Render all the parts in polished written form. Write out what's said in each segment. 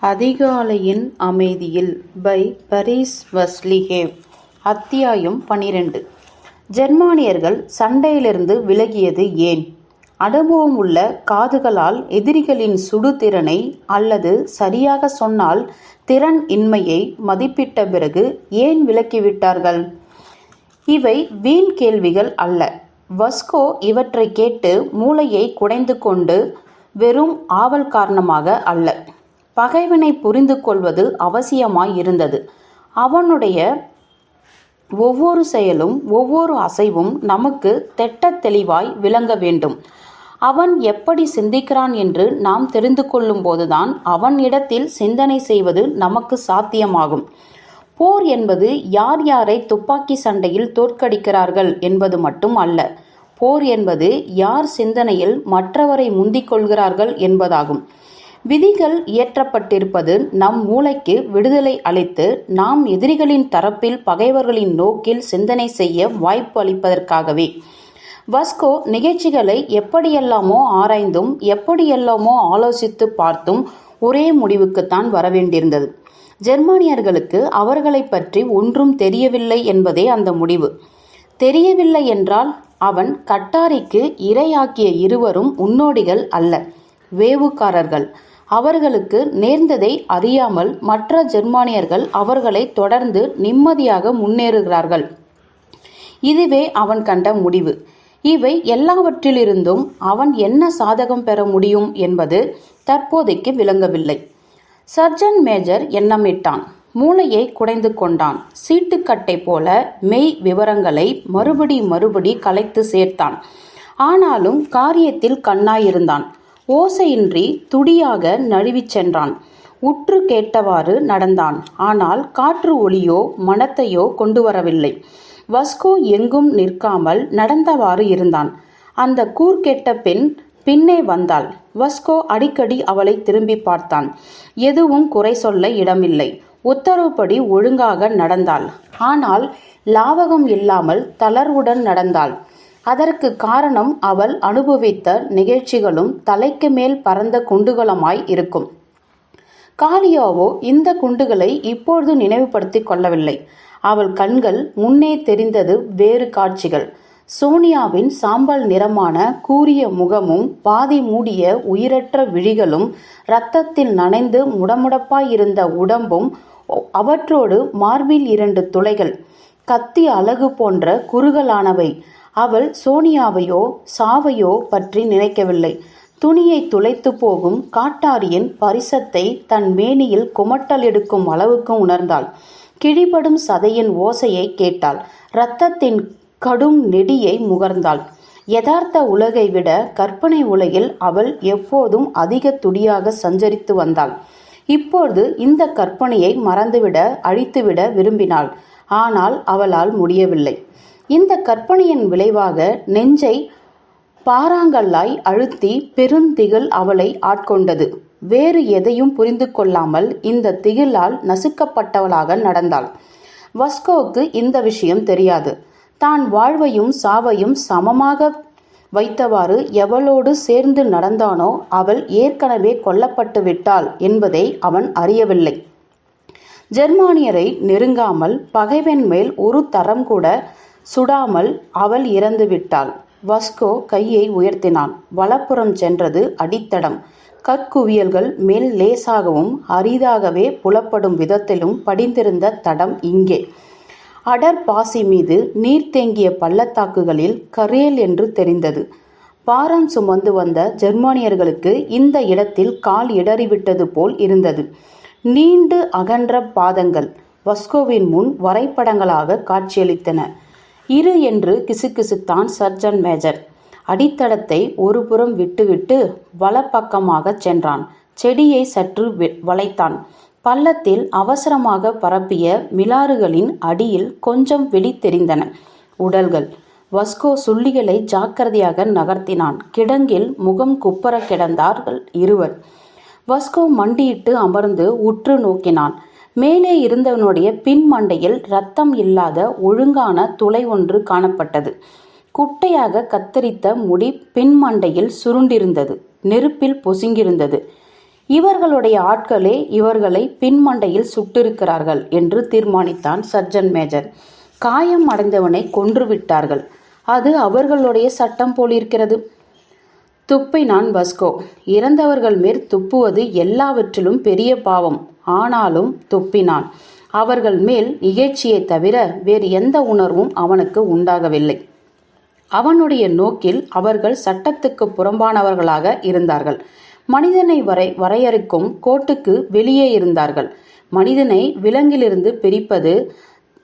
அதிகாலையின் அமைதியில் பை பரீஸ் வஸ்லிஹேவ். அத்தியாயம் 12. ஜெர்மானியர்கள் சண்டையிலிருந்து விலகியது ஏன்? அனுபவம் உள்ள காதுகளால் எதிரிகளின் சுடுதிறனை அல்லது சரியாக சொன்னால் திறன் இன்மையை மதிப்பிட்ட பிறகு ஏன் விலக்கிவிட்டார்கள்? இவை வீண் கேள்விகள் அல்ல. வஸ்கோ இவற்றை கேட்டு மூளையை குடைந்து கொண்டு வெறும் ஆவல் காரணமாக அல்ல, பகைவனை புரிந்து கொள்வது அவசியமாயிருந்தது. அவனுடைய ஒவ்வொரு செயலும் ஒவ்வொரு அசைவும் நமக்கு தெட்டத் தெளிவாய் விளங்க வேண்டும். அவன் எப்படி சிந்திக்கிறான் என்று நாம் தெரிந்து கொள்ளும் போதுதான் அவன் இடத்தில் சிந்தனை செய்வது நமக்கு சாத்தியமாகும். போர் என்பது யார் யாரை துப்பாக்கி சண்டையில் தோற்கடிக்கிறார்கள் என்பது மட்டும் அல்ல. போர் என்பது யார் சிந்தனையில் மற்றவரை முந்திக் கொள்கிறார்கள் என்பதாகும். விதிகள் இயற்றப்பட்டிருப்பது நம் மூளைக்கு விடுதலை அளித்து நாம் எதிரிகளின் தரப்பில் பகைவர்களின் நோக்கில் சிந்தனை செய்ய வாய்ப்பு அளிப்பதற்காகவே. வஸ்கோ நிகழ்ச்சிகளை எப்படியெல்லாமோ ஆராய்ந்தும் எப்படியெல்லாமோ ஆலோசித்து பார்த்தும் ஒரே முடிவுக்குத்தான் வரவேண்டியிருந்தது. ஜெர்மானியர்களுக்கு அவர்களை பற்றி ஒன்றும் தெரியவில்லை என்பதே அந்த முடிவு. தெரியவில்லை என்றால் அவன் கட்டாரிக்கு இரையாக்கிய இருவரும் முன்னோடிகள் அல்ல, வேவுக்காரர்கள். அவர்களுக்கு நேர்ந்ததை அறியாமல் மற்ற ஜெர்மானியர்கள் அவர்களை தொடர்ந்து நிம்மதியாக முன்னேறுகிறார்கள். இதுவே அவன் கண்ட முடிவு. இவை எல்லாவற்றிலிருந்தும் அவன் என்ன சாதகம் பெற முடியும் என்பது தற்போதைக்கு விளங்கவில்லை. சர்ஜன் மேஜர் எண்ணமிட்டான். மூளையை குடைந்து கொண்டான். சீட்டுக்கட்டை போல மெய் விவரங்களை மறுபடி கலைத்து சேர்த்தான். ஆனாலும் காரியத்தில் கண்ணாயிருந்தான். ஓசையின்றி துடியாக நழுவிச் சென்றான். உற்று கேட்டவாறு நடந்தான். ஆனால் காற்று ஒளியோ மனத்தையோ கொண்டு வரவில்லை. வஸ்கோ எங்கும் நிற்காமல் நடந்தவாறு இருந்தான். அந்த கூர்கெட்ட பெண் பின்னே வந்தாள். வஸ்கோ அடிக்கடி அவளை திரும்பி பார்த்தான். எதுவும் குறை சொல்ல இடமில்லை. உத்தரவுப்படி ஒழுங்காக நடந்தாள். ஆனால் லாவகம் இல்லாமல் தளர்வுடன் நடந்தாள். அதற்கு காரணம் அவள் அனுபவித்த நிகழ்ச்சிகளும் தலைக்கு மேல் பறந்த குண்டுகளுமாய் இருக்கும். காலியாவோ இந்த குண்டுகளை இப்பொழுது நினைவுபடுத்தி கொள்ளவில்லை. அவள் கண்கள் முன்னே தெரிந்தது வேறு காட்சிகள். சோனியாவின் சாம்பல் நிறமான கூரிய முகமும் பாதி மூடிய உயிரற்ற விழிகளும் இரத்தத்தில் நனைந்து முடமுடப்பாயிருந்த உடம்பும் அவற்றோடு மார்பில் 2 துளைகள் கத்தி அலகு போன்ற குறுகலானவை. அவள் சோனியாவையோ சாவையோ பற்றி நினைக்கவில்லை. துணியை துளைத்து போகும் காட்டாரியின் பரிசத்தை தன் மேனியில் குமட்டல் எடுக்கும் அளவுக்கு உணர்ந்தாள். கிழிபடும் சதையின் ஓசையை கேட்டாள். இரத்தத்தின் கடும் நெடியை முகர்ந்தாள். யதார்த்த உலகை விட கற்பனை உலகில் அவள் எப்போதும் அதிக துடியாக சஞ்சரித்து வந்தாள். இப்பொழுது இந்த கற்பனையை மறந்துவிட அழித்துவிட விரும்பினாள். ஆனால் அவளால் முடியவில்லை. இந்த கற்பனையின் விளைவாக நெஞ்சை பாறாங்கல்லாய் அழுத்தி பெருந்திகில் அவளை ஆட்கொண்டது. வேறு எதையும் புரிந்து கொள்ளாமல் இந்த திகிலால் நசுக்கப்பட்டவளாக நடந்தாள். வஸ்கோவுக்கு இந்த விஷயம் தெரியாது. தான் வாழ்வையும் சாவையும் சமமாக வைத்தவாறு எவளோடு சேர்ந்து நடந்தானோ அவள் ஏற்கனவே கொல்லப்பட்டு விட்டாள் என்பதை அவன் அறியவில்லை. ஜெர்மானியரை நெருங்காமல் பகைவன் மேல் ஒரு தரம் கூட சுடாமல் அவள் இறந்து விட்டாள். வஸ்கோ கையை உயர்த்தினான். வலப்புறம் சென்றது அடித்தடம். கற்குவியல்கள் மேல் லேசாகவும் அரிதாகவே புலப்படும் விதத்திலும் படிந்திருந்த தடம் இங்கே. அடர் பாசி மீது நீர் தேங்கிய பள்ளத்தாக்குகளில் கரேல் என்று தெரிந்தது. பாரம் சுமந்து வந்த ஜெர்மானியர்களுக்கு இந்த இடத்தில் கால் இடறிவிட்டது போல் இருந்தது. நீண்டு அகன்ற பாதங்கள் வஸ்கோவின் முன் வரைபடங்களாக காட்சியளித்தன. இரு என்று கிசுகிசுத்தான் சர்ஜன் மேஜர். அடித்தடத்தை ஒரு புறம் விட்டுவிட்டு வலப்பக்கமாக சென்றான். செடியை சற்று வளைத்தான். பள்ளத்தில் அவசரமாக பரப்பிய மிலாறுகளின் அடியில் கொஞ்சம் வெளி தெரிந்தன உடல்கள். வஸ்கோ சுள்ளிகளை ஜாக்கிரதையாக நகர்த்தினான். கிடங்கில் முகம் குப்பர கிடந்தார்கள் இருவர். வஸ்கோ மண்டியிட்டு அமர்ந்து உற்று நோக்கினான். மேலே இருந்தவனுடைய பின் மண்டையில் இரத்தம் இல்லாத ஒழுங்கான துளை ஒன்று காணப்பட்டது. குட்டையாக கத்தரித்த முடி பின்மண்டையில் சுருண்டிருந்தது, நெருப்பில் பொசுங்கிருந்தது. இவர்களுடைய ஆட்களே இவர்களை பின்மண்டையில் சுட்டிருக்கிறார்கள் என்று தீர்மானித்தான் சர்ஜன் மேஜர். காயம் அடைந்தவனை கொன்றுவிட்டார்கள். அது அவர்களுடைய சட்டம் போலிருக்கிறது. துப்பினான் வஸ்கோ. இறந்தவர்கள் மேல் துப்புவது எல்லாவற்றிலும் பெரிய பாவம். ஆனாலும் துப்பினான். அவர்கள் மேல் இகழ்ச்சியை தவிர வேறு எந்த உணர்வும் அவனுக்கு உண்டாகவில்லை. அவனுடைய நோக்கில் அவர்கள் சட்டத்துக்கு புறம்பானவர்களாக இருந்தார்கள். மனிதனை வரையறுக்கும் கோட்டுக்கு வெளியே இருந்தார்கள். மனிதனை விலங்கிலிருந்து பிரிப்பது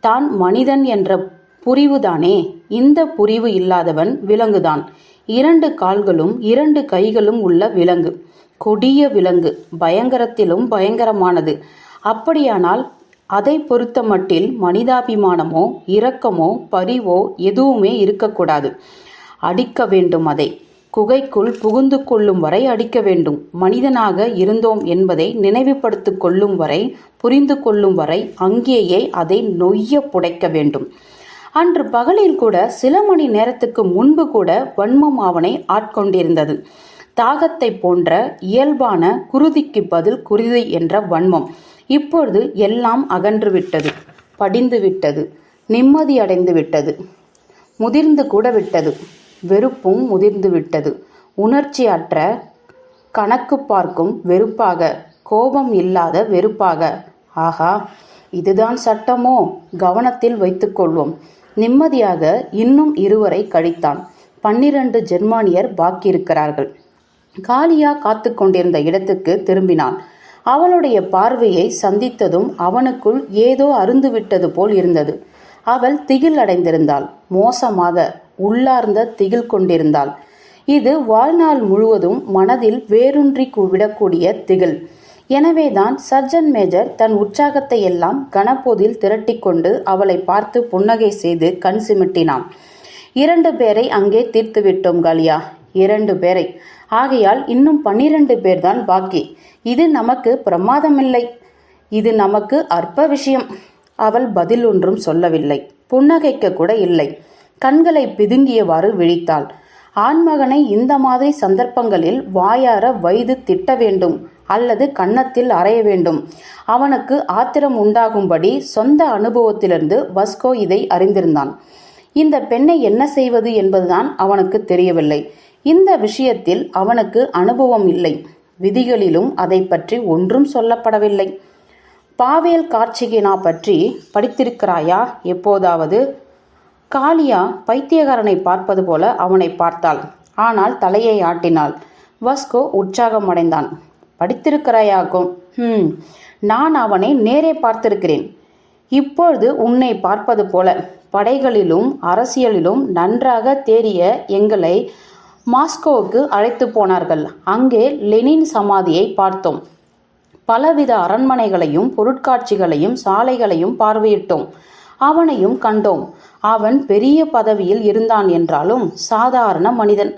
தான் மனிதன் என்ற புரிவுதானே. இந்த புரிவு இல்லாதவன் விலங்குதான். 2 கால்களும் 2 கைகளும் உள்ள விலங்கு. கொடிய விலங்கு, பயங்கரத்திலும் பயங்கரமானது. அப்படியானால் அதை பொறுத்த மட்டில் மனிதாபிமானமோ இரக்கமோ பரிவோ எதுவுமே இருக்கக்கூடாது. அடிக்க வேண்டும். அதை குகைக்குள் புகுந்து கொள்ளும் வரை அடிக்க வேண்டும். மனிதனாக இருந்தோம் என்பதை நினைவுபடுத்தி கொள்ளும் வரை, புரிந்து கொள்ளும் வரை அங்கேயே அதை நொய்ய புடைக்க வேண்டும். அன்று பகலில் கூட சில மணி நேரத்துக்கு முன்பு கூட வன்மம் அவனை ஆட்கொண்டிருந்தது. தாகத்தை போன்ற இயல்பான குருதிக்கு பதில் குருதி என்ற வன்மம். இப்பொழுது எல்லாம் அகன்றுவிட்டது, படிந்துவிட்டது, நிம்மதியடைந்து விட்டது, முதிர்ந்து கூட விட்டது. வெறுப்பும் முதிர்ந்து விட்டது. உணர்ச்சியற்ற, கணக்கு பார்க்கும் வெறுப்பாக, கோபம் இல்லாத வெறுப்பாக. ஆஹா, இதுதான் சட்டமோ? கவனத்தில் வைத்துக்கொள்வோம். நிம்மதியாக இன்னும் 2 கழித்தான். 12 ஜெர்மானியர் பாக்கியிருக்கிறார்கள். காலியா காத்து கொண்டிருந்த இடத்துக்கு திரும்பினான். அவளுடைய பார்வையை சந்தித்ததும் அவனுக்குள் ஏதோ அருந்துவிட்டது போல் இருந்தது. அவள் திகில் அடைந்திருந்தாள். மோசமாக உள்ளார்ந்த திகில் கொண்டிருந்தாள். இது வாழ்நாள் முழுவதும் மனதில் வேரூன்றி விடக்கூடிய திகில். எனவேதான் சர்ஜன் மேஜர் தன் உற்சாகத்தை எல்லாம் கனப்போதில் திரட்டி கொண்டு அவளை பார்த்து புன்னகை செய்து கண் சிமிட்டினான். 2 பேரை அங்கே தீர்த்துவிட்டோம் காலியா. 2 பேரை. ஆகையால் இன்னும் 12 பேர்தான் பாக்கி. இது நமக்கு பிரமாதமில்லை. இது நமக்கு அற்ப விஷயம். அவள் பதில் ஒன்றும் சொல்லவில்லை. புன்னகைக்க கூட இல்லை. கண்களை பிதுங்கியவாறு விழித்தாள். ஆண்மகனை இந்த மாதிரி சந்தர்ப்பங்களில் வாயார வைது திட்ட வேண்டும் அல்லது கன்னத்தில் அறைய வேண்டும். அவனுக்கு ஆத்திரம் உண்டாகும்படி சொந்த அனுபவத்திலிருந்து வஸ்கோ இதை அறிந்திருந்தான். இந்த பெண்ணை என்ன செய்வது என்பதுதான் அவனுக்கு தெரியவில்லை. இந்த விஷயத்தில் அவனுக்கு அனுபவம் இல்லை. விதிகளிலும் அதை பற்றி ஒன்றும் சொல்லப்படவில்லை. பாவேல் கார்ச்சிகினா பற்றி படித்திருக்கிறாயா எப்போதாவது? காலியா பைத்தியக்காரனை பார்ப்பது போல அவனை பார்த்தாள். ஆனால் தலையை ஆட்டினாள். வஸ்கோ உற்சாகமடைந்தான். படித்திருக்கிறாயாகும். நான் அவனை நேரே பார்த்திருக்கிறேன். இப்பொழுது உன்னை பார்ப்பது போல. படைகளிலும் அரசியலிலும் நன்றாக தேறிய எங்களை மாஸ்கோவுக்கு அழைத்து போனார்கள். அங்கே லெனின் சமாதியை பார்த்தோம். பலவித அரண்மனைகளையும் பொருட்காட்சிகளையும் சாலைகளையும் பார்வையிட்டோம். அவனையும் கண்டோம். அவன் பெரிய பதவியில் இருந்தான் என்றாலும் சாதாரண மனிதன்.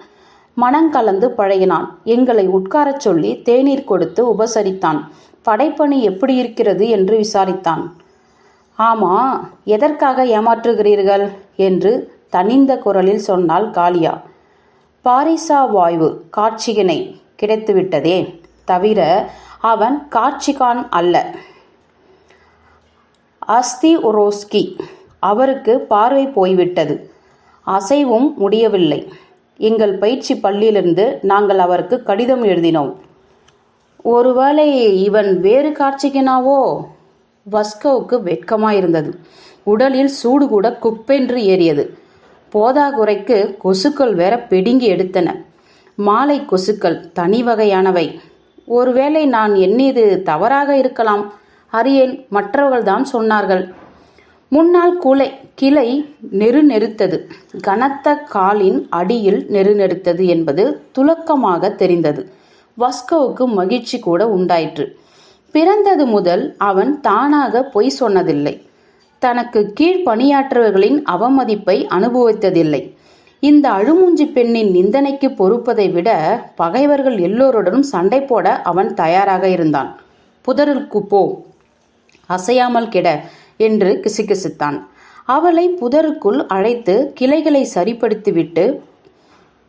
மனங்கலந்து பழகினான். எங்களை உட்காரச் சொல்லி தேநீர் கொடுத்து உபசரித்தான். படைப்பணி எப்படி இருக்கிறது என்று விசாரித்தான். ஆமா, எதற்காக ஏமாற்றுகிறீர்கள் என்று தனிந்த குரலில் சொன்னாள் காலியா. பாரிசா வாய்வு கார்ச்சிகனை கிடைத்துவிட்டதே தவிர அவன் கார்ச்சிகான் அல்ல. அஸ்தி உரோஸ்கி. அவருக்கு பார்வை போய்விட்டது. அசைவும் முடியவில்லை. எங்கள் பயிற்சி பள்ளியிலிருந்து நாங்கள் அவருக்கு கடிதம் எழுதினோம். ஒருவேளை இவன் வேறு கார்ச்சிகனாவோ? வஸ்கோவுக்கு வெட்கமாயிருந்தது. உடலில் சூடு கூட குப்பென்று ஏறியது. போதாகுறைக்கு கொசுக்கள் வேற பிடுங்கி எடுத்தன. மாலை கொசுக்கள் தனி வகையானவை. ஒருவேளை நான் எண்ணியது தவறாக இருக்கலாம். அறியேன், மற்றவர்கள்தான் சொன்னார்கள். முன்னால் கிளை நெருத்தது. கனத்த காலின் அடியில் நெருத்தது என்பது துலக்கமாக தெரிந்தது. வஸ்கோவுக்கு மகிழ்ச்சி கூட உண்டாயிற்று. பிறந்தது முதல் அவன் தானாக பொய் சொன்னதில்லை. தனக்கு கீழ் பணியாற்றவர்களின் அவமதிப்பை அனுபவித்ததில்லை. இந்த அழுமூஞ்சி பெண்ணின் நிந்தனைக்கு பொறுப்பதை விட பகைவர்கள் எல்லோருடனும் சண்டை போட அவன் தயாராக இருந்தான். புதருக்கு போ, அசையாமல் கெட என்று கிசுகிசுத்தான். அவளை புதருக்குள் அழைத்து கிளைகளை சரிப்படுத்திவிட்டு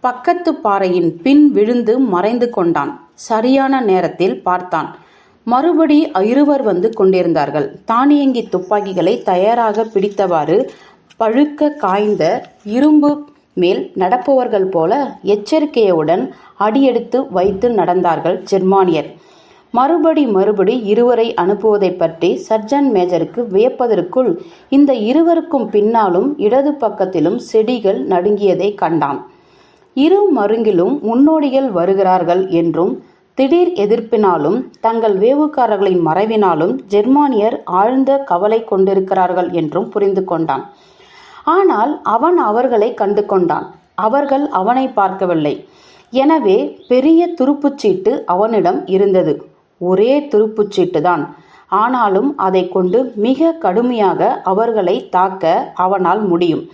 பக்கத்து பாறையின் பின் விழுந்து மறைந்து கொண்டான். சரியான நேரத்தில் பார்த்தான். மறுபடி இருவர் வந்து கொண்டிருந்தார்கள். தானியங்கி துப்பாக்கிகளை தயாராக பிடித்தவாறு பழுக்க காய்ந்த இரும்பு மேல் நடப்பவர்கள் போல எச்சரிக்கையுடன் அடியெடுத்து வைத்து நடந்தார்கள் ஜெர்மானியர். மறுபடி இருவரை அனுப்புவதை பற்றி சர்ஜன்ட் மேஜருக்கு வியப்பதற்குள் இந்த இருவருக்கும் பின்னாலும் இடது பக்கத்திலும் செடிகள் நடுங்கியதை கண்டான். இரு மருங்கிலும் முன்னோடிகள் வருகிறார்கள் என்றும் திடீர் எதிர்ப்பினாலும் தங்கள் வேவுக்காரர்களின் மறைவினாலும் ஜெர்மானியர் ஆழ்ந்த கவலை கொண்டிருக்கிறார்கள் என்றும் புரிந்து கொண்டான். ஆனால் அவன் அவர்களை கண்டு கொண்டான். அவர்கள் அவனை பார்க்கவில்லை. எனவே பெரிய துருப்புச்சீட்டு அவனிடம் இருந்தது. ஒரே துருப்புச்சீட்டுதான். ஆனாலும் அதை கொண்டு மிக கடுமையாக அவர்களை தாக்க அவனால் முடியும்.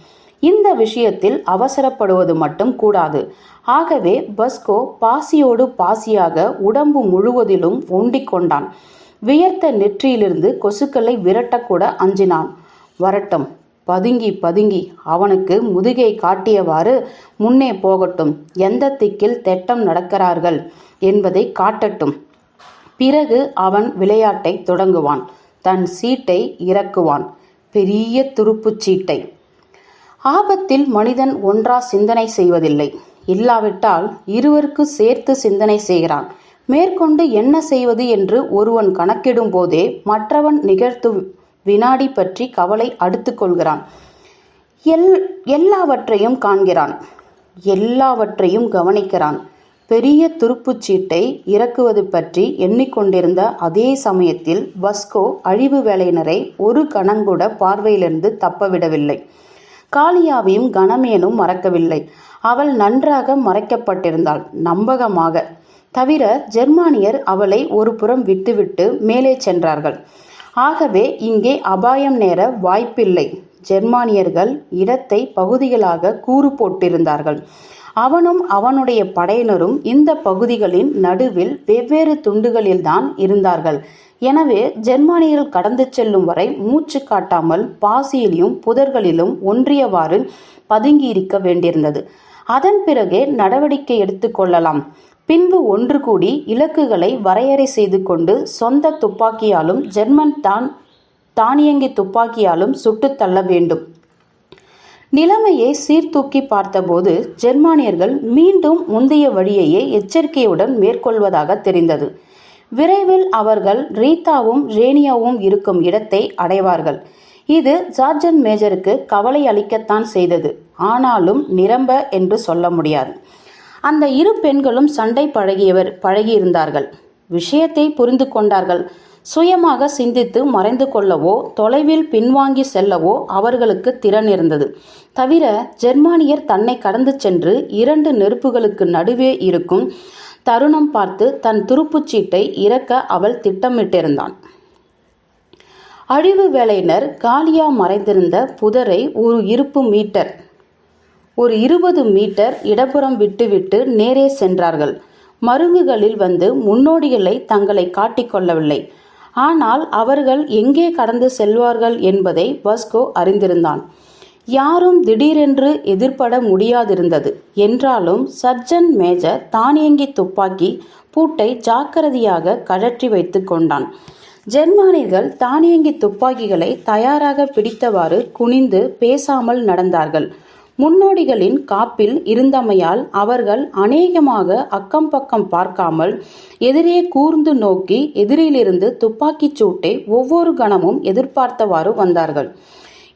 இந்த விஷயத்தில் அவசரப்படுவது மட்டும் கூடாது. ஆகவே பஸ்கோ பாசியோடு பாசியாக உடம்பு முழுவதிலும் ஒண்டிக் கொண்டான். வியர்த்த நெற்றியிலிருந்து கொசுக்களை விரட்டக்கூட அஞ்சினான். வரட்டும், பதுங்கி அவனுக்கு முதுகை காட்டியவாறு முன்னே போகட்டும், எந்த திக்கில் தெட்டம் நடக்கிறார்கள் என்பதை காட்டட்டும். பிறகு அவன் விளையாட்டை தொடங்குவான். தன் சீட்டை இறக்குவான், பெரிய துருப்புச் சீட்டை. ஆபத்தில் மனிதன் ஒன்றா சிந்தனை செய்வதில்லை. இல்லாவிட்டால் இருவருக்கு சேர்த்து சிந்தனை செய்கிறான். மேற்கொண்டு என்ன செய்வது என்று ஒருவன் கணக்கிடும் போதே மற்றவன் நிகழ்த்து வினாடி பற்றி கவலை அடுத்து கொள்கிறான். எல்லாவற்றையும் காண்கிறான், எல்லாவற்றையும் கவனிக்கிறான். பெரிய துருப்புச்சீட்டை இறக்குவது பற்றி எண்ணிக்கொண்டிருந்த அதே சமயத்தில் பஸ்கோ அழிவு வேலையினரை ஒரு கணங்கூட பார்வையிலிருந்து தப்பவிடவில்லை. காளியாவையும் கணமேனும் மறக்கவில்லை. அவள் நன்றாக மறைக்கப்பட்டிருந்தாள், நம்பகமாக. தவிர ஜெர்மானியர் அவளை ஒரு புறம் விட்டுவிட்டு மேலே சென்றார்கள். ஆகவே இங்கே அபாயம் நேர வாய்ப்பில்லை. ஜெர்மானியர்கள் இடத்தை பகுதிகளாக கூறு போட்டிருந்தார்கள். அவனும் அவனுடைய படையினரும் இந்த பகுதிகளின் நடுவில் வெவ்வேறு துண்டுகளில்தான் இருந்தார்கள். எனவே ஜெர்மானியர்கள் கடந்து செல்லும் வரை மூச்சு காட்டாமல் பாசியிலும் புதர்களிலும் ஒன்றியவாறு பதுங்கியிருக்க வேண்டியிருந்தது. அதன் பிறகே நடவடிக்கை எடுத்து கொள்ளலாம். பின்பு ஒன்று கூடி இலக்குகளை வரையறை செய்து கொண்டு சொந்த துப்பாக்கியாலும் ஜெர்மன் தானியங்கி துப்பாக்கியாலும் சுட்டு தள்ள வேண்டும். நிலைமையை சீர்தூக்கி பார்த்தபோது ஜெர்மானியர்கள் மீண்டும் முந்தைய வழியையே எச்சரிக்கையுடன் மேற்கொள்வதாக தெரிந்தது. விரைவில் அவர்கள் ரீத்தாவும் ரேனியாவும் இருக்கும் இடத்தை அடைவார்கள். இது சார்ஜன்ட் மேஜருக்கு கவலை அளிக்கத்தான் செய்தது. ஆனாலும் நிரம்ப என்று சொல்ல முடியாது. அந்த இரு பெண்களும் சண்டை பழகியிருந்தார்கள். விஷயத்தை புரிந்து கொண்டார்கள். சுயமாக சிந்தித்து மறைந்து கொள்ளவோ தொலைவில் பின்வாங்கி செல்லவோ அவர்களுக்கு திறன் இருந்தது. தவிர ஜெர்மானியர் தன்னை கடந்து சென்று இரண்டு நெருப்புகளுக்கு நடுவே இருக்கும் தருணம் பார்த்து தன் துருப்புச்சீட்டை இறக்க அவள் திட்டமிட்டிருந்தான். அழிவு வேலையினர் காலியா மறைந்திருந்த புதரை ஒரு 20 மீட்டர் இடப்புறம் விட்டுவிட்டு நேரே சென்றார்கள். மருங்குகளில் வந்து முன்னோடிகளை தங்களை காட்டிக்கொள்ளவில்லை. ஆனால் அவர்கள் எங்கே கடந்து செல்வார்கள் என்பதை பஸ்கோ அறிந்திருந்தான். யாரும் திடீரென்று எதிர்பட முடியாதிருந்தது. என்றாலும் சர்ஜன்ட் மேஜர் தானியங்கி துப்பாக்கி பூட்டை ஜாக்கிரதையாக கழற்றி வைத்து கொண்டான். ஜெர்மானியர்கள் தானியங்கி துப்பாக்கிகளை தயாராக பிடித்தவாறு குனிந்து பேசாமல் நடந்தார்கள். முன்னோடிகளின் காப்பில் இருந்தமையால் அவர்கள் அநேகமாக அக்கம் பக்கம் பார்க்காமல் எதிரே கூர்ந்து நோக்கி எதிரிலிருந்து துப்பாக்கிச் சூட்டை ஒவ்வொரு கணமும் எதிர்பார்த்தவாறு வந்தார்கள்.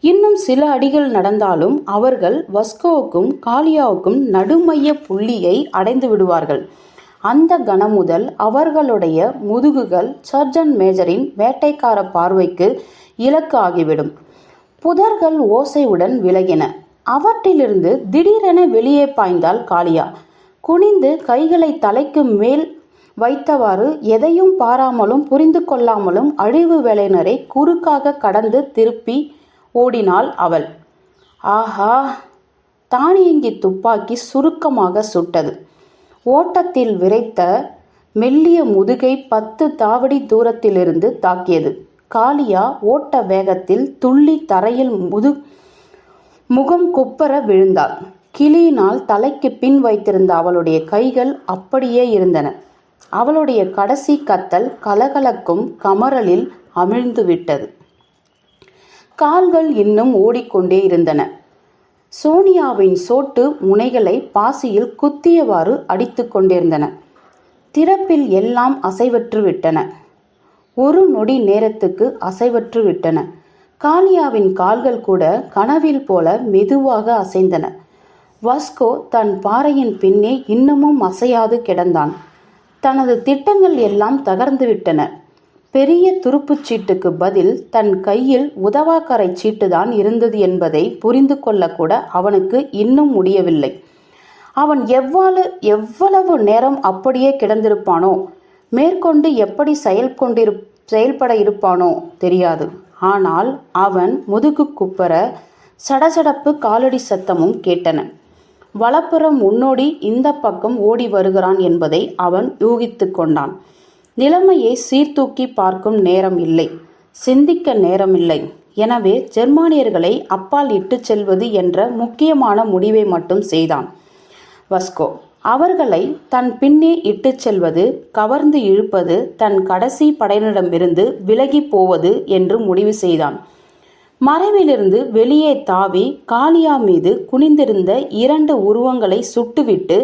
இன்னும் சில அடிகள் நடந்தாலும் அவர்கள் வஸ்கோவுக்கும் காலியாவுக்கும் நடுமைய புள்ளியை அடைந்து விடுவார்கள். அந்த கணம் முதல் அவர்களுடைய முதுகுகள் சர்ஜன்ட் மேஜரின் வேட்டைக்கார பார்வைக்கு இலக்கு ஆகிவிடும். புதர்கள் ஓசையுடன் விலகின. அவற்றிலிருந்து திடீரென வெளியே பாய்ந்தாள் காளியா. குனிந்து கைகளை தலைக்கு மேல் வைத்தவாறு எதையும் பாராமலும் புரிந்து கொள்ளாமலும் அழிவு வேலையினரை குறுக்காக கடந்து திருப்பி ஓடினாள் அவள். ஆஹா! தானியங்கி துப்பாக்கி சுருக்கமாக சுட்டது. ஓட்டத்தில் விரைத்த மெல்லிய முதுகை 10 தாவடி தூரத்திலிருந்து தாக்கியது. காளியா ஓட்ட வேகத்தில் துள்ளி தரையில் முகம் குப்பர விழுந்தாள். கிளியினால் தலைக்கு பின் வைத்திருந்த அவளுடைய கைகள் அப்படியே இருந்தன. அவளுடைய கடைசி கத்தல் கலகலக்கும் கமறலில் அமிழ்ந்துவிட்டது. கால்கள் இன்னும் ஓடிக்கொண்டே இருந்தன. சோனியாவின் சோட்டு முனைகளை பாசியில் குத்தியவாறு அடித்து கொண்டிருந்தன. திறப்பில் எல்லாம் அசைவற்று விட்டன. ஒரு நொடி நேரத்துக்கு அசைவற்று விட்டன. காளியாவின் கால்கள் கூட கனவில் போல மெதுவாக அசைந்தன. வாஸ்கோ தன் பாறையின் பின்னே இன்னமும் அசையாது கிடந்தான். தனது திட்டங்கள் எல்லாம் தகர்ந்துவிட்டன. பெரிய துருப்புச் சீட்டுக்கு பதில் தன் கையில் உதவாக்கரை சீட்டுதான் இருந்தது என்பதை புரிந்து கொள்ளக்கூட அவனுக்கு இன்னும் முடியவில்லை. அவன் எவ்வளவு நேரம் அப்படியே கிடந்திருப்பானோ, மேற்கொண்டு எப்படி செயல்பட இருப்பானோ தெரியாது. ஆனால் அவன் முதுகு குப்பர சடசடப்பு காலடி சத்தமும் கேட்டன. வலப்புறம் முன்னோடி இந்த பக்கம் ஓடி வருகிறான் என்பதை அவன் யூகித்து கொண்டான். நிலைமையை சீர்தூக்கி பார்க்கும் நேரம் இல்லை, சிந்திக்க நேரமில்லை. எனவே ஜெர்மானியர்களை அப்பால் இட்டு செல்வது என்ற முக்கியமான முடிவை மட்டும் செய்தான் வாஸ்கோ. அவர்களை தன் பின்னே இட்டு செல்வது, கவர்ந்து இழுப்பது, தன் கடைசி படையினரிடமிருந்து விலகி போவது என்று முடிவு செய்தான். மறைவிலிருந்து வெளியே தாவி காளியா மீது குனிந்திருந்த 2 உருவங்களை சுட்டுவிட்டு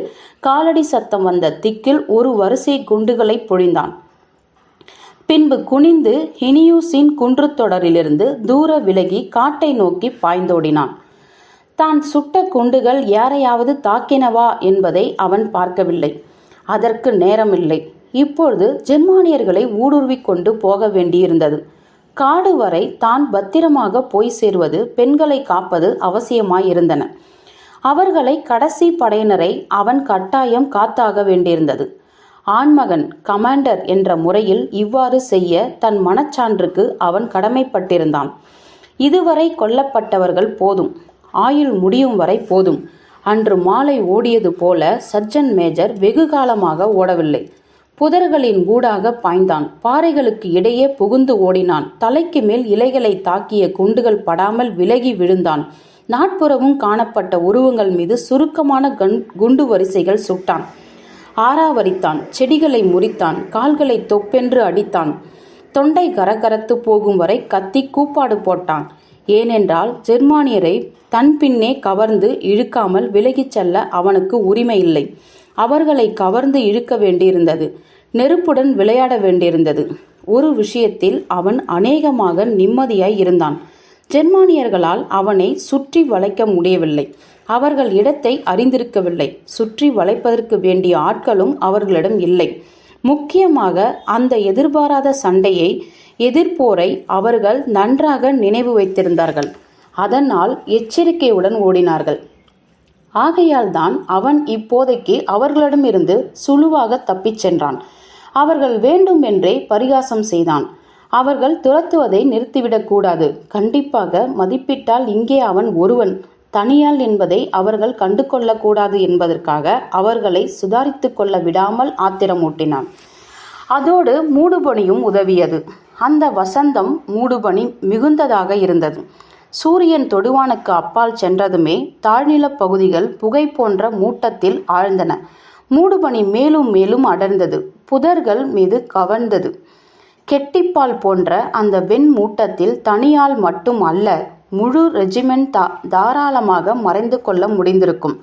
காலடி சத்தம் வந்த திக்கில் ஒரு வரிசை குண்டுகளை பொழிந்தான். பின்பு குனிந்து ஹினியூஸின் குன்றுத்தொடரிலிருந்து தூர விலகி காட்டை நோக்கி பாய்ந்தோடினான். தான் சுட்ட குண்டுகள் யாரையாவது தாக்கினவா என்பதை அவன் பார்க்கவில்லை. அதற்கு நேரமில்லை. இப்பொழுது ஜெர்மானியர்களை ஊடுருவிக் கொண்டு போக வேண்டியிருந்தது. காடு வரை தான் பத்திரமாக போய் சேர்வது, பெண்களை காப்பது அவசியமாயிருந்தன. அவர்களை கடைசி படையினரை அவன் கட்டாயம் காத்தாக வேண்டியிருந்தது. ஆண்மகன், கமாண்டர் என்ற முறையில் இவ்வாறு செய்ய தன் மனச்சான்றுக்கு அவன் கடமைப்பட்டிருந்தான். இதுவரை கொல்லப்பட்டவர்கள் போதும், ஆயுள் முடியும் வரை போதும். அன்று மாலை ஓடியது போல சர்ஜன் மேஜர் வெகு காலமாக ஓடவில்லை. புதர்களின் ஊடாக பாய்ந்தான். பாறைகளுக்கு இடையே புகுந்து ஓடினான். தலைக்கு மேல் இலைகளை தாக்கிய குண்டுகள் படாமல் விலகி விழுந்தான். நாட்புறமும் காணப்பட்ட உருவங்கள் மீது சுருக்கமான குண்டு வரிசைகள் சுட்டான். ஆராவரித்தான். செடிகளை முறித்தான். கால்களை தொப்பென்று அடித்தான். தொண்டை கரகரத்து போகும் வரை கத்தி கூப்பாடு போட்டான். ஏனென்றால் ஜெர்மானியரை தன் பின்னே கவர்ந்து இழுக்காமல் விலகிச் செல்ல அவனுக்கு உரிமை இல்லை. அவர்களை கவர்ந்து இழுக்க வேண்டியிருந்தது. நெருப்புடன் விளையாட வேண்டியிருந்தது. ஒரு விஷயத்தில் அவன் அநேகமாக நிம்மதியாய் இருந்தான். ஜெர்மானியர்களால் அவனை சுற்றி வளைக்க முடியவில்லை. அவர்கள் இடத்தை அறிந்திருக்கவில்லை. சுற்றி வளைப்பதற்கு வேண்டிய ஆட்களும் அவர்களிடம் இல்லை. முக்கியமாக அந்த எதிர்பாராத சண்டையை, எதிர்ப்போரை அவர்கள் நன்றாக நினைவு வைத்திருந்தார்கள். அதனால் எச்சரிக்கையுடன் ஓடினார்கள். ஆகையால் தான் அவன் இப்போதைக்கு அவர்களிடமிருந்து சுழுவாக தப்பிச் சென்றான். அவர்கள் வேண்டுமென்றே பரிகாசம் செய்தான். அவர்கள் துரத்துவதை நிறுத்திவிடக்கூடாது. கண்டிப்பாக மதிப்பிட்டால் இங்கே அவன் ஒருவன், தனியாள் என்பதை அவர்கள் கண்டு கொள்ளக்கூடாது என்பதற்காக அவர்களை சுதாரித்து கொள்ள விடாமல் ஆத்திரமூட்டினான். அதோடு மூடுபனியும் உதவியது. அந்த வசந்தம் மூடுபனி மிகுந்ததாக இருந்தது. சூரியன் தொடுவானுக்கு அப்பால் சென்றதுமே தாழ்நிலப் பகுதிகள் புகை போன்ற மூட்டத்தில் ஆழ்ந்தன. மூடுபனி மேலும் மேலும் அடர்ந்தது. புதர்கள் மீது கவர்ந்தது. கெட்டிப்பால் போன்ற அந்த வெண் மூட்டத்தில் தனியால் மட்டும் அல்ல, முழு ரெஜிமெண்ட் தாராளமாக மறைந்து கொள்ள முடிந்திருக்கும்.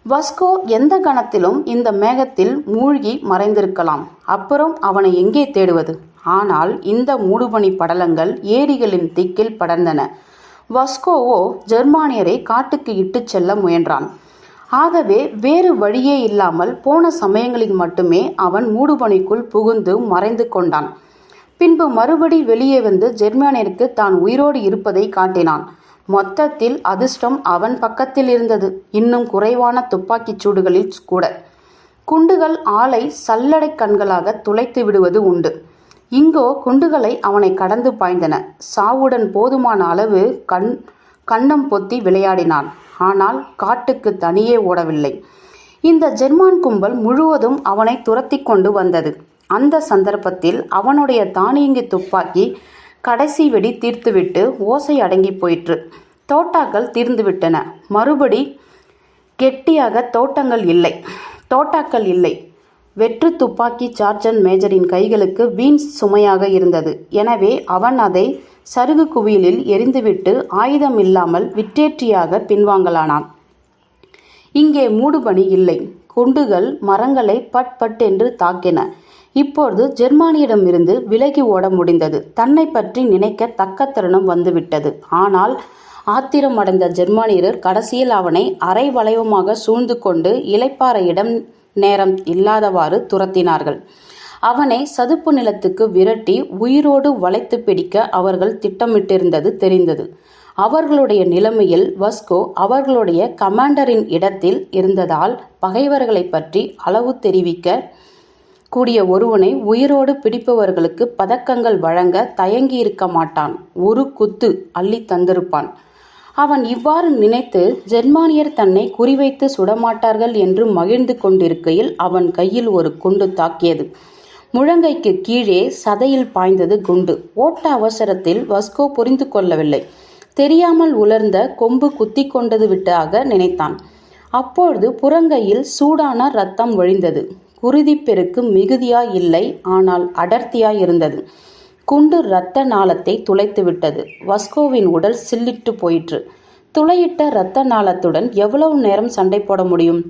வாஸ்கோ எந்த கணத்திலும் இந்த மேகத்தில் மூழ்கி மறைந்திருக்கலாம். அப்புறம் அவனை எங்கே தேடுவது? ஆனால் இந்த மூடுபனி படலங்கள் ஏரிகளின் திக்கில் படர்ந்தன. வாஸ்கோவோ ஜெர்மானியரை காட்டுக்கு இட்டுச் செல்ல முயன்றான். ஆகவே வேறு வழியே இல்லாமல் போன சமயங்களில் மட்டுமே அவன் மூடுபனிக்குள் புகுந்து மறைந்து கொண்டான். பின்பு மறுபடி வெளியே வந்து ஜெர்மானியருக்கு தான் உயிரோடு இருப்பதை காட்டினான். மொத்தத்தில் அதிர்ஷ்டம் அவன் பக்கத்தில் இருந்தது. இன்னும் குறைவான துப்பாக்கிச் சூடுகளில் கூட குண்டுகள் ஆளை சல்லடை கண்களாக துளைத்து விடுவது உண்டு. இங்கோ குண்டுகளை அவனை கடந்து பாய்ந்தன. சாவுடன் போதுமான அளவு கண்ணம் பொத்தி விளையாடினான். ஆனால் காட்டுக்கு தனியே ஓடவில்லை. இந்த ஜெர்மான் கும்பல் முழுவதும் அவனை துரத்தி கொண்டு வந்தது. அந்த சந்தர்ப்பத்தில் அவனுடைய தானியங்கி துப்பாக்கி கடைசி வெடி தீர்த்துவிட்டு ஓசை அடங்கி போயிற்று. தோட்டாக்கள் தீர்ந்துவிட்டன. மறுபடி கெட்டியாக தோட்டாக்கள் இல்லை. வெற்று துப்பாக்கி சார்ஜன்ட் மேஜரின் கைகளுக்கு வீண் சுமையாக இருந்தது. எனவே அவன் அதை சருகு குவியலில் எரிந்துவிட்டு ஆயுதம் இல்லாமல் விற்றேற்றியாக பின்வாங்கலானான். இங்கே மூடுபனி இல்லை. குண்டுகள் மரங்களை பட் பட் என்று தாக்கின. இப்பொழுது ஜெர்மானியிடமிருந்து விலகி ஓட முடிந்தது. தன்னை பற்றி நினைக்க தக்க தருணம் வந்துவிட்டது. ஆனால் ஆத்திரமடைந்த ஜெர்மானியர் கடைசியில் அவனை அரை வளைவமாக சூழ்ந்து கொண்டு இளைப்பாற இடம் நேரம் இல்லாதவாறு துரத்தினார்கள். அவனை சதுப்பு நிலத்துக்கு விரட்டி உயிரோடு வளைத்து பிடிக்க அவர்கள் திட்டமிட்டிருந்தது தெரிந்தது. அவர்களுடைய நிலைமையில் வஸ்கோ அவர்களுடைய கமாண்டரின் இடத்தில் இருந்ததால் பகைவர்களை பற்றி அளவு தெரிவிக்க கூடிய ஒருவனை உயிரோடு பிடிப்பவர்களுக்கு பதக்கங்கள் வழங்க தயங்கியிருக்க மாட்டான். ஒரு குத்து அள்ளி தந்திருப்பான். அவன் இவ்வாறு நினைத்து ஜெர்மானியர் தன்னை குறிவைத்து சுடமாட்டார்கள் என்று மகிழ்ந்து கொண்டிருக்கையில் அவன் கையில் ஒரு குண்டு தாக்கியது. முழங்கைக்கு கீழே சதையில் பாய்ந்தது குண்டு. ஓட்ட அவசரத்தில் வஸ்கோ புரிந்து கொள்ளவில்லை. தெரியாமல் உலர்ந்த கொம்பு குத்தி கொண்டது விட்டாக நினைத்தான். அப்பொழுது புறங்கையில் சூடான இரத்தம் வழிந்தது. குருதிப்பெருக்கு மிகுதியாய் இல்லை, ஆனால் அடர்த்தியாய் இருந்தது. குண்டு இரத்த நாளத்தை துளைத்து விட்டது. வஸ்கோவின் உடல் சில்லிட்டு போயிற்று. துளையிட்ட இரத்த நாளத்துடன் எவ்வளவு நேரம் சண்டை போட முடியும்?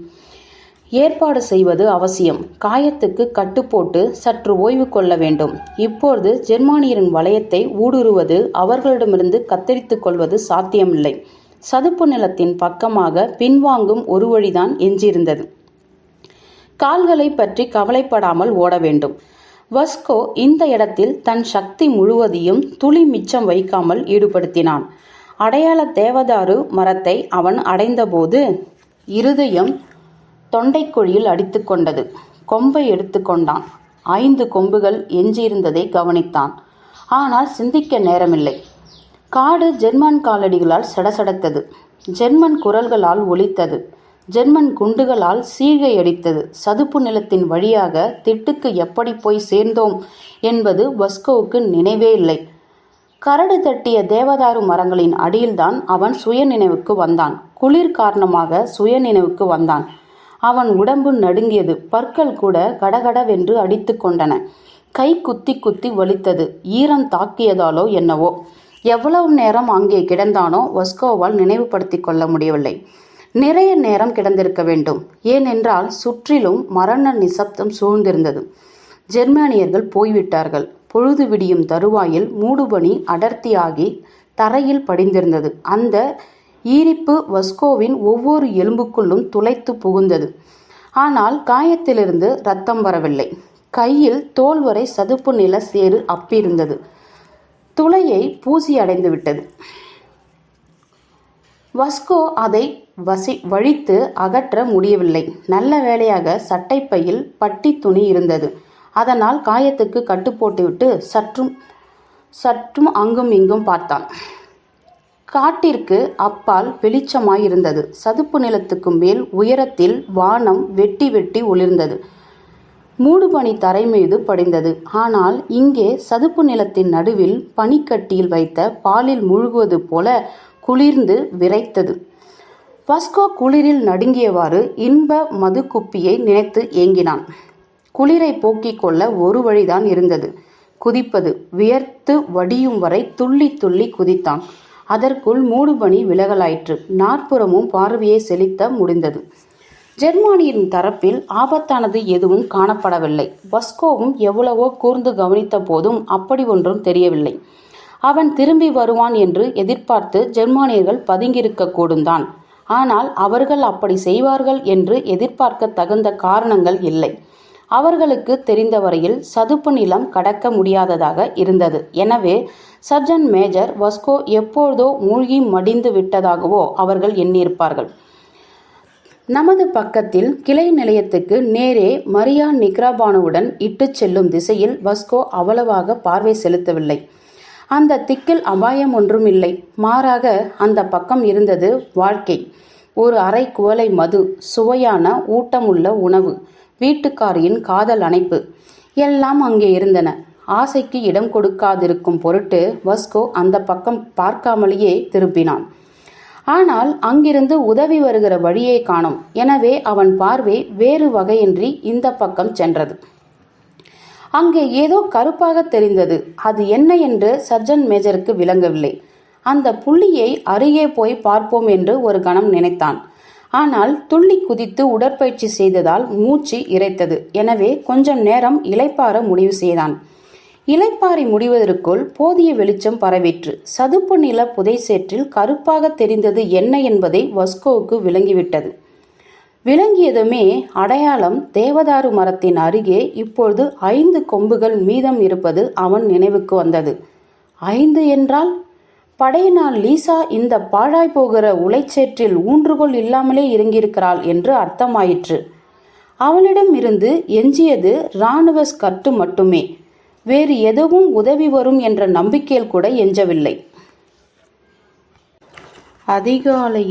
ஏற்பாடு செய்வது அவசியம். காயத்துக்கு கட்டு போட்டு சற்று ஓய்வு கொள்ள வேண்டும். இப்பொழுது ஜெர்மானியரின் வளையத்தை ஊடுருவது, அவர்களிடமிருந்து கத்தரித்து கொள்வது சாத்தியமில்லை. சதுப்பு நிலத்தின் பக்கமாக பின்வாங்கும் ஒரு வழிதான் எஞ்சியிருந்தது. கால்களை பற்றி கவலைப்படாமல் ஓட வேண்டும். வஸ்கோ இந்த இடத்தில் தன் சக்தி முழுவதையும் துளி மிச்சம் வைக்காமல் ஈடுபடுத்தினான். அடையாள தேவதாரு மரத்தை அவன் அடைந்தபோது இருதயம் தொண்டைக்குழியில் அடித்து கொண்டது. கொம்பை எடுத்துக்கொண்டான். 5 கொம்புகள் எஞ்சியிருந்ததை கவனித்தான். ஆனால் சிந்திக்க நேரமில்லை. காடு ஜெர்மன் காலடிகளால் சடசடத்தது. ஜெர்மன் குரல்களால் ஒலித்தது. ஜெர்மன் குண்டுகளால் சீழ்கை அடித்தது. சதுப்பு நிலத்தின் வழியாக திட்டுக்கு எப்படி போய் சேர்ந்தோம் என்பது வஸ்கோவுக்கு நினைவே இல்லை. கரடு தட்டிய தேவதாரு மரங்களின் அடியில்தான் அவன் சுய நினைவுக்கு வந்தான். குளிர் காரணமாக சுய நினைவுக்கு வந்தான். அவன் உடம்பு நடுங்கியது. பற்கள் கூட கடகடவென்று அடித்து கொண்டன. கை குத்தி குத்தி வலித்தது. ஈரம் தாக்கியதாலோ என்னவோ. எவ்வளவு நேரம் அங்கே கிடந்தானோ வஸ்கோவால் நினைவுபடுத்தி கொள்ள முடியவில்லை. நிறைய நேரம் கிடந்திருக்க வேண்டும். ஏனென்றால் சுற்றிலும் மரண நிசப்தம் சூழ்ந்திருந்தது. ஜெர்மானியர்கள் போய்விட்டார்கள். பொழுது விடியும் தருவாயில் மூடுபனி அடர்த்தியாகி தரையில் படிந்திருந்தது. அந்த ஈரிப்பு வஸ்கோவின் ஒவ்வொரு எலும்புக்குள்ளும் துளைத்து புகுந்தது. ஆனால் காயத்திலிருந்து இரத்தம் வரவில்லை. கையில் தோல் வரை சதுப்பு நில சேறு அப்பியிருந்தது. துளையை பூசி அடைந்து விட்டது. வஸ்கோ அதை வழித்து அகற்ற முடியவில்லை. நல்ல வேளையாக சட்டைப்பையில் பட்டி துணி இருந்தது. அதனால் காயத்துக்கு கட்டு போட்டுவிட்டு சற்றும் அங்கும் இங்கும் பார்த்தான். காட்டிற்கு அப்பால் வெளிச்சமாயிருந்தது. சதுப்பு நிலத்துக்கு மேல் உயரத்தில் வானம் வெட்டி வெட்டி ஒளிர்ந்தது. மூடுபனி தரை மீது படிந்தது. ஆனால் இங்கே சதுப்பு நிலத்தின் நடுவில் பனிக்கட்டியில் வைத்த பாலில் முழுகுவது போல குளிர்ந்து விரைத்தது. வஸ்கோ குளிரில் நடுங்கியவாறு இன்ப மது குப்பியை நினைத்து ஏங்கினான். குளிரை போக்கிக் கொள்ள ஒரு வழிதான் இருந்தது, குதிப்பது. வியர்த்து வடியும் வரை துள்ளி துள்ளி குதித்தான். அதற்குள் மூடுபனி விலகலாயிற்று. நாற்புறமும் பார்வையை செலுத்த முடிந்தது. ஜெர்மானியின் தரப்பில் ஆபத்தானது எதுவும் காணப்படவில்லை. வஸ்கோவும் எவ்வளவோ கூர்ந்து கவனித்த போதும் அப்படி ஒன்றும் தெரியவில்லை. அவன் திரும்பி வருவான் என்று எதிர்பார்த்து ஜெர்மானியர்கள் பதுங்கியிருக்க கூடும்தான். ஆனால் அவர்கள் அப்படி செய்வார்கள் என்று எதிர்பார்க்க தகுந்த காரணங்கள் இல்லை. அவர்களுக்கு தெரிந்தவரையில் சதுப்பு நிலம் கடக்க முடியாததாக இருந்தது. எனவே சர்ஜன்ட் மேஜர் வஸ்கோ எப்பொழுதோ மூழ்கி மடிந்து விட்டதாகவோ அவர்கள் எண்ணியிருப்பார்கள். நமது பக்கத்தில் கிளை நிலையத்துக்கு நேரே மரியா நிக்ராபானுவுடன் இட்டு செல்லும் திசையில் வஸ்கோ அவ்வளவாக பார்வை செலுத்தவில்லை. அந்த திக்கில் அபாயம் ஒன்றும் இல்லை. மாறாக அந்த பக்கம் இருந்தது வாழ்க்கை. ஒரு அரை குவளை மது, சுவையான ஊட்டமுள்ள உணவு, வீட்டுக்காரியின் காதல் அணைப்பு எல்லாம் அங்கே இருந்தன. ஆசைக்கு இடம் கொடுக்காதிருக்கும் பொருட்டு வஸ்கோ அந்த பக்கம் பார்க்காமலேயே திரும்பினான். ஆனால் அங்கிருந்து உதவி வருகிற வழியை காணோம். எனவே அவன் பார்வை வேறு வகையின்றி இந்த பக்கம் சென்றது. அங்கே ஏதோ கருப்பாக தெரிந்தது. அது என்ன என்று சர்ஜன்ட் மேஜருக்கு விளங்கவில்லை. அந்த புள்ளியை அருகே போய் பார்ப்போம் என்று ஒரு கணம் நினைத்தான். ஆனால் துள்ளி குதித்து உடற்பயிற்சி செய்ததால் மூச்சு இரைத்தது. எனவே கொஞ்சம் நேரம் இளைப்பாற முடிவு செய்தான். இளைப்பாறை முடிவதற்குள் போதிய வெளிச்சம் பரவிற்று. சதுப்பு நில புதைசேற்றில் கருப்பாக தெரிந்தது என்ன என்பதை வஸ்கோவுக்கு விளங்கிவிட்டது. விளங்கியதுமே அடையாளம் தேவதாரு மரத்தின் அருகே இப்பொழுது 5 கொம்புகள் மீதம் இருப்பது அவன் நினைவுக்கு வந்தது. 5 என்றால் படையினால் லீசா இந்த பாழாய் போகிற உலைச்சேற்றில் ஊன்றுகோல் இல்லாமலே இறங்கியிருக்கிறாள் என்று அர்த்தமாயிற்று. அவளிடம் இருந்து எஞ்சியது இராணுவ ஸ்கர்ட்டு மட்டுமே. வேறு எதுவும் உதவி வரும் என்ற நம்பிக்கையில் கூட எஞ்சவில்லை. அதிகாலை